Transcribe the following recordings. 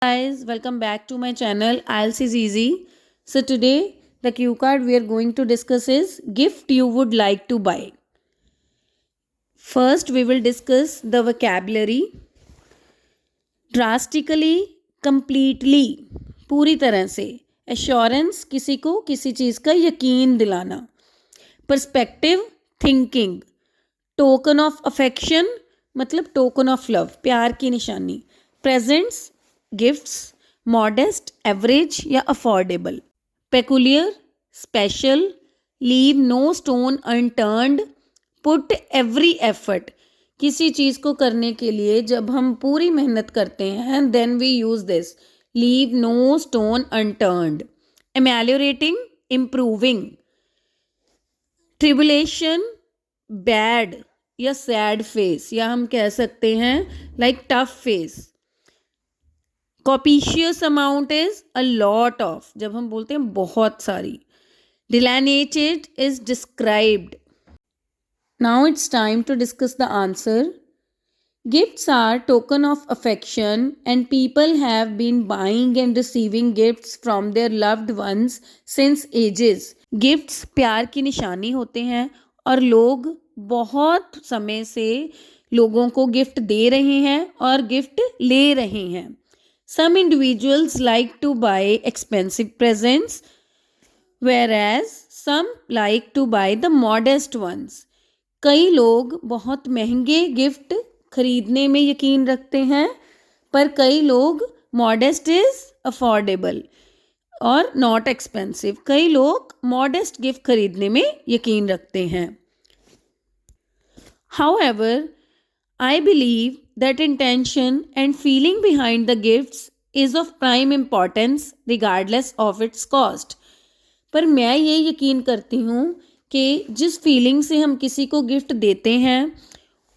Guys, welcome back to my channel IELTS is easy. So today the cue card we are going to discuss is gift you would like to buy. First we will discuss the vocabulary. Drastically, completely, पूरी तरह से. Assurance, किसी को किसी चीज़ का यकीन दिलाना. Perspective, thinking. Token of affection मतलब token of love, प्यार की निशानी. Presents, gifts. मॉडेस्ट, एवरेज या affordable. Peculiar, special. Leave no stone unturned. Put every effort, किसी चीज़ को करने के लिए जब हम पूरी मेहनत करते हैं then we use this. Leave no stone unturned. Ameliorating, improving. Tribulation, bad या सैड फेस, या हम कह सकते हैं like tough face. Copious amount is a lot of, जब हम बोलते हैं बहुत सारी. Delineated is described. Now it's time to discuss the answer. Gifts are token of affection and people have been buying and receiving gifts from their loved ones since ages. Gifts प्यार की निशानी होते हैं और लोग बहुत समय से लोगों को गिफ्ट दे रहे हैं और गिफ्ट ले रहे हैं. Some individuals like to buy expensive presents, whereas some like to buy the modest ones. कई लोग बहुत महंगे गिफ्ट खरीदने में यकीन रखते हैं, पर कई लोग मॉडेस्ट इज अफोर्डेबल और नॉट एक्सपेंसिव. कई लोग मॉडेस्ट गिफ्ट खरीदने में यकीन रखते हैं. However, I believe that intention and feeling behind the gifts is of prime importance regardless of its cost. पर मैं ये यकीन करती हूँ कि जिस फीलिंग से हम किसी को गिफ्ट देते हैं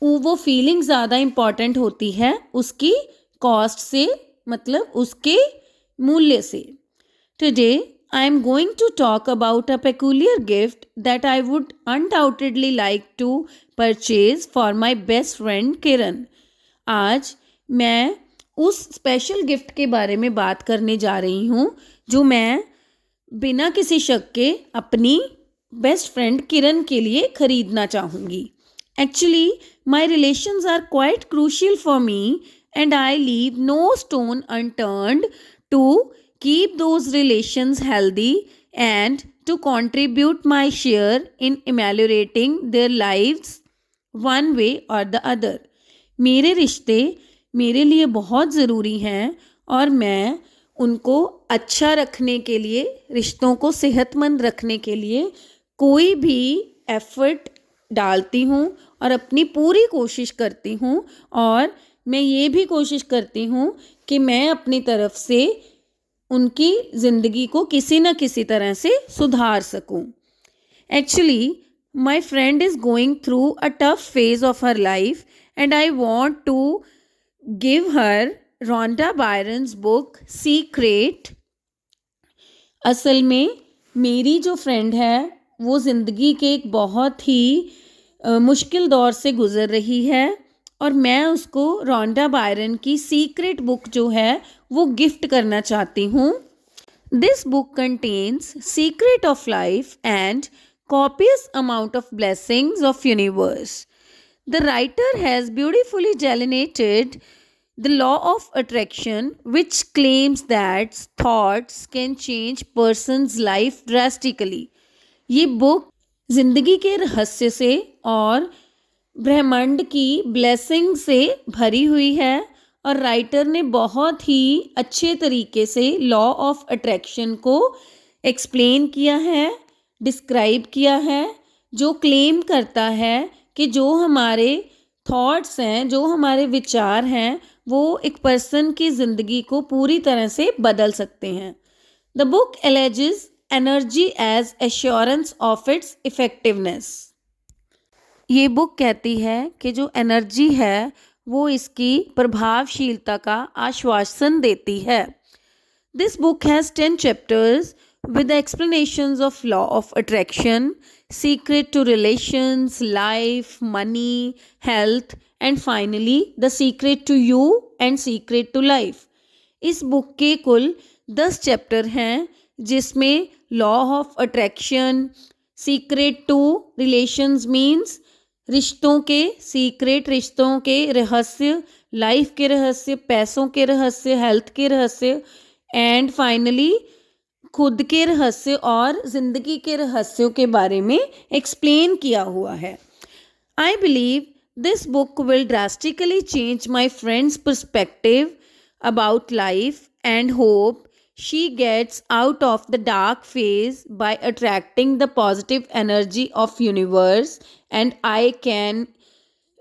वो फीलिंग ज़्यादा इम्पॉर्टेंट होती है उसकी कॉस्ट से, मतलब उसके मूल्य से. Today I am going to talk about a peculiar gift that I would undoubtedly like to purchase for my best friend Kiran. आज मैं उस स्पेशल गिफ्ट के बारे में बात करने जा रही हूँ जो मैं बिना किसी शक के अपनी बेस्ट फ्रेंड किरण के लिए खरीदना चाहूँगी. Actually, my relations are quite crucial for me and I leave no stone unturned to keep those relations healthy and to contribute my share in ameliorating their lives one way or the other. मेरे रिश्ते मेरे लिए बहुत ज़रूरी हैं और मैं उनको अच्छा रखने के लिए, रिश्तों को सेहतमंद रखने के लिए कोई भी एफर्ट डालती हूँ और अपनी पूरी कोशिश करती हूँ. और मैं ये भी कोशिश करती हूँ कि मैं अपनी तरफ से उनकी ज़िंदगी को किसी न किसी तरह से सुधार सकूँ. Actually my friend is going through a tough phase of her life and I want to give her Rhonda Byrne's book Secret. असल में मेरी जो फ्रेंड है वो ज़िंदगी के एक बहुत ही मुश्किल दौर से गुज़र रही है और मैं उसको रोंडा बायरन की सीक्रेट बुक जो है वो गिफ्ट करना चाहती हूँ. This book contains secret of life and copious amount of blessings of universe. The writer has beautifully delineated the law of attraction which claims that thoughts can change person's life drastically. ये book जिंदगी के रहस्य से और ब्रह्मांड की blessing से भरी हुई है और राइटर ने बहुत ही अच्छे तरीके से लॉ ऑफ अट्रैक्शन को एक्सप्लेन किया है, डिस्क्राइब किया है, जो क्लेम करता है कि जो हमारे थॉट्स हैं, जो हमारे विचार हैं, वो एक पर्सन की ज़िंदगी को पूरी तरह से बदल सकते हैं. The book alleges energy as assurance of its effectiveness. ये बुक कहती है कि जो एनर्जी है वो इसकी प्रभावशीलता का आश्वासन देती है. This book has 10 chapters with the explanations of law of attraction, secret to relations, life, money, health, and finally the secret to you and secret to life. इस बुक के कुल 10 चैप्टर हैं, जिसमें law of attraction, secret to relations means रिश्तों के secret, रिश्तों के रहस्य, लाइफ के रहस्य, पैसों के रहस्य, हेल्थ के रहस्य एंड फाइनली खुद के रहस्य और ज़िंदगी के रहस्यों के बारे में एक्सप्लेन किया हुआ है। I believe this book will drastically change my friend's perspective about life and hope she gets out of the dark phase by attracting the positive energy of universe, and I can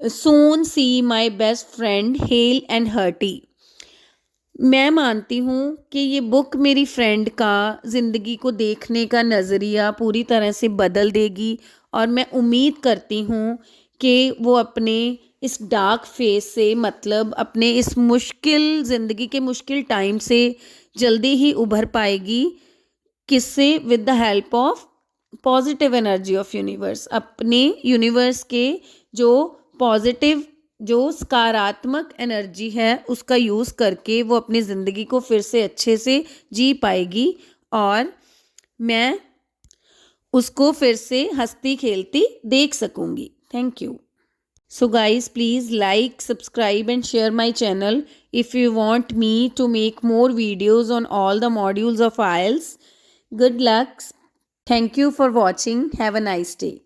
soon see my best friend hale and hearty. मैं मानती हूँ कि ये book मेरी friend का ज़िंदगी को देखने का नज़रिया पूरी तरह से बदल देगी और मैं उम्मीद करती हूँ कि वो अपने इस डार्क फेज से, मतलब अपने इस मुश्किल ज़िंदगी के मुश्किल टाइम से जल्दी ही उभर पाएगी। किससे? With the help of positive energy of universe. अपने यूनिवर्स के जो पॉजिटिव, जो सकारात्मक एनर्जी है उसका यूज़ करके वो अपनी ज़िंदगी को फिर से अच्छे से जी पाएगी और मैं उसको फिर से हंसती खेलती देख सकूँगी। Thank you. So guys, please like, subscribe and share my channel if you want me to make more videos on all the modules of IELTS. Good luck. Thank you for watching. Have a nice day.